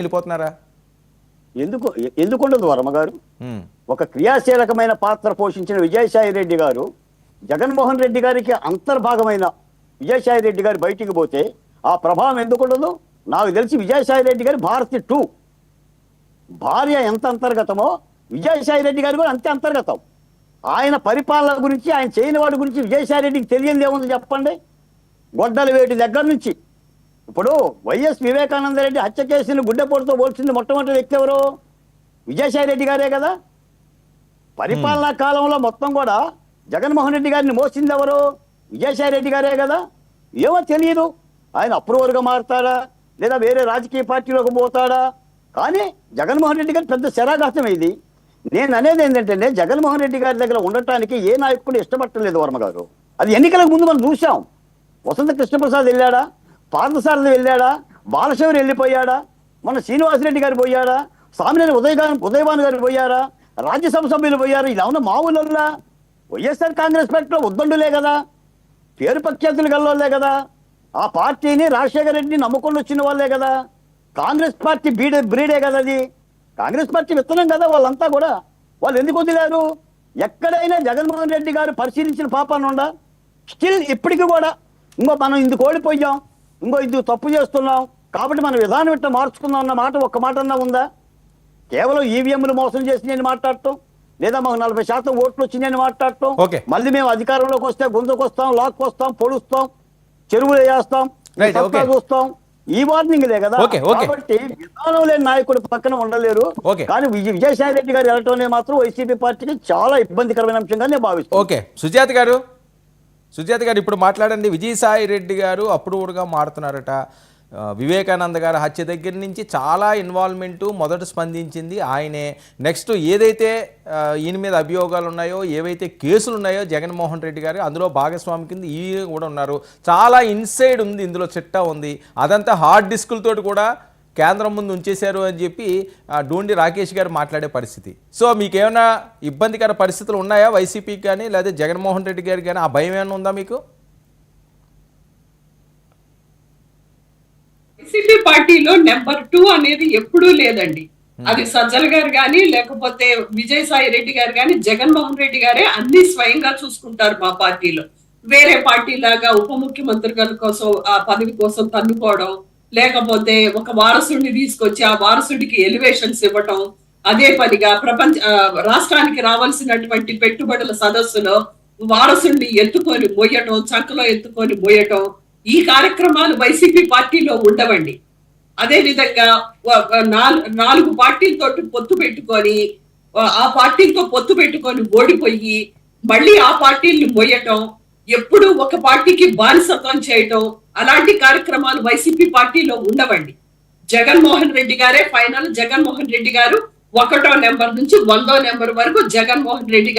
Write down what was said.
వెళ్ళిపోతున్నారా? ఎందుకుండదు వర్మ గారు? ఒక క్రియాశీలకమైన పాత్ర పోషించిన విజయసాయి రెడ్డి గారు జగన్మోహన్ రెడ్డి గారికి అంతర్భాగమైన విజయసాయి రెడ్డి గారు బయటికి పోతే ఆ ప్రభావం ఎందుకుండదు? నాకు తెలిసి విజయసాయి రెడ్డి గారి భారతి 2 భార్య ఎంత అంతర్గతమో విజయసాయి రెడ్డి గారు కూడా అంతే అంతర్గతం. ఆయన పరిపాలన గురించి, ఆయన చేయని వాడి గురించి విజయసాయి రెడ్డికి తెలియదు ఏముంది చెప్పండి? గొడ్డల వేటి దగ్గర నుంచి ఇప్పుడు వైఎస్ వివేకానంద రెడ్డి హత్య కేసుని గుడ్డెపోటుతో పోల్చింది మొట్టమొదటి వ్యక్తి ఎవరు? విజయసాయి రెడ్డి గారే కదా. పరిపాలనా కాలంలో మొత్తం కూడా జగన్మోహన్ రెడ్డి గారిని మోసింది ఎవరు? విజయసాయి రెడ్డి గారే కదా. ఏమో తెలియదు, ఆయన అప్రూవర్గా మారుతాడా లేదా వేరే రాజకీయ పార్టీలోకి పోతాడా, కానీ జగన్మోహన్ రెడ్డి గారి పెద్ద శరాఘాతం ఇది. నేను అనేది ఏంటంటే జగన్మోహన్ రెడ్డి గారి దగ్గర ఉండటానికి ఏ నాయకుడు ఇష్టపడలేదు వర్మ గారు. అది ఎన్నికలకు ముందు మనం చూసాం. వసంత కృష్ణప్రసాద్ వెళ్ళాడా, పార్థసారథి వెళ్ళాడా, బాలశౌరి వెళ్ళిపోయాడా, మన శ్రీనివాసరెడ్డి గారు పోయాడా, సామినేని ఉదయభాను గారు పోయారా, రాజ్యసభ సభ్యులు పోయారు. ఇలా ఉన్న మామూలులా వైఎస్ఆర్ కాంగ్రెస్ పార్టీలో ఉద్దండులే కదా, పేరు ప్రఖ్యాతులు గల్లోలే కదా, ఆ పార్టీని రాజశేఖర రెడ్డిని నమ్ముకొని వచ్చిన వాళ్ళే కదా, కాంగ్రెస్ పార్టీ బ్రీడే కదా, అది కాంగ్రెస్ పార్టీ విత్తనం కదా. వాళ్ళంతా కూడా వాళ్ళు ఎందుకు వదిలేరు? ఎక్కడైనా జగన్మోహన్ రెడ్డి గారు పరిశీలించిన పాపాన్ని ఉందా? స్టిల్ ఇప్పటికీ కూడా మనం ఇందుకు ఓడిపోయాం, ఇందుకు తప్పు చేస్తున్నాం కాబట్టి మన విధానం ఇట్లా మార్చుకుందాం అన్న మాట ఒక్క మాట అన్నా ఉందా? కేవలం ఈవీఎంలు మోసం చేసి నేను మాట్లాడటం, లేదా మాకు 40% ఓట్లు వచ్చి నేను మాట్లాడటం, మళ్ళీ మేము అధికారంలోకి వస్తే గుంజుకొస్తాం, లాక్కొస్తాం, పొడుస్తాం, చెరువులు వేస్తాం, చూస్తాం, ఈ వార్నింగ్లే కదా. కాబట్టి విధానం లేని నాయకుడు పక్కన ఉండలేరు. కానీ విజయసాయి రెడ్డి గారు వెళ్ళటం మాత్రం వైసీపీ పార్టీకి చాలా ఇబ్బందికరమైన అంశంగా నేను భావిస్తాను. ఓకే, సుజాత గారు ఇప్పుడు మాట్లాడండి. విజయసాయి రెడ్డి గారు అప్రూవర్గా మారుతున్నారట. వివేకానంద గారి హత్య దగ్గర నుంచి చాలా ఇన్వాల్వ్మెంటు మొదట స్పందించింది ఆయనే. నెక్స్ట్ ఏదైతే ఈయన మీద అభియోగాలు ఉన్నాయో, ఏవైతే కేసులు ఉన్నాయో జగన్మోహన్ రెడ్డి గారు అందులో భాగస్వామి కింద ఈయన కూడా ఉన్నారు. చాలా ఇన్సైడ్ ఉంది, ఇందులో చిట్టా ఉంది. అదంతా హార్డ్ డిస్కులతోటి కూడా కేంద్రం ముందు ఉంచేశారు అని చెప్పి డోండి రాకేష్ గారు మాట్లాడే పరిస్థితి. సో మీకేమైనా ఇబ్బందికర పరిస్థితులు ఉన్నాయా వైసీపీకి కానీ లేదా జగన్మోహన్ రెడ్డి గారికి కానీ? ఆ భయం ఏమైనా ఉందా మీకు? వైసీపీ పార్టీలో నెంబర్ 2 అనేది ఎప్పుడూ లేదండి. అది సజ్జల గారు కానీ లేకపోతే విజయసాయి రెడ్డి గారు కానీ జగన్మోహన్ రెడ్డి గారే అన్ని స్వయంగా చూసుకుంటారు మా పార్టీలో. వేరే పార్టీ లాగా ఉప ముఖ్యమంత్రి గారి కోసం ఆ పదవి కోసం తన్నుకోవడం, లేకపోతే ఒక వారసుడిని తీసుకొచ్చి ఆ వారసుడికి ఎలివేషన్స్ ఇవ్వటం, అదే పనిగా రాష్ట్రానికి రావాల్సినటువంటి పెట్టుబడుల సదస్సులో వారసుడిని ఎత్తుకొని మోయటం, చంకలో ఎత్తుకొని మోయటం, ఈ కార్యక్రమాలు వైసీపీ పార్టీలో ఉండవండి. అదే విధంగా 4 పార్టీలతో పొత్తు పెట్టుకొని ఆ పార్టీలతో పొత్తు పెట్టుకొని ఓడిపోయి మళ్ళీ ఆ పార్టీల్ని మోయటం, ఎప్పుడు ఒక పార్టీకి బానిసత్వం చేయటం, అలాంటి కార్యక్రమాలు వైసీపీ పార్టీలో ఉండవండి. జగన్మోహన్ రెడ్డి గారే ఫైనల్. జగన్మోహన్ రెడ్డి గారు 1వ నెంబర్ నుంచి 100వ నెంబర్ వరకు జగన్మోహన్ రెడ్డి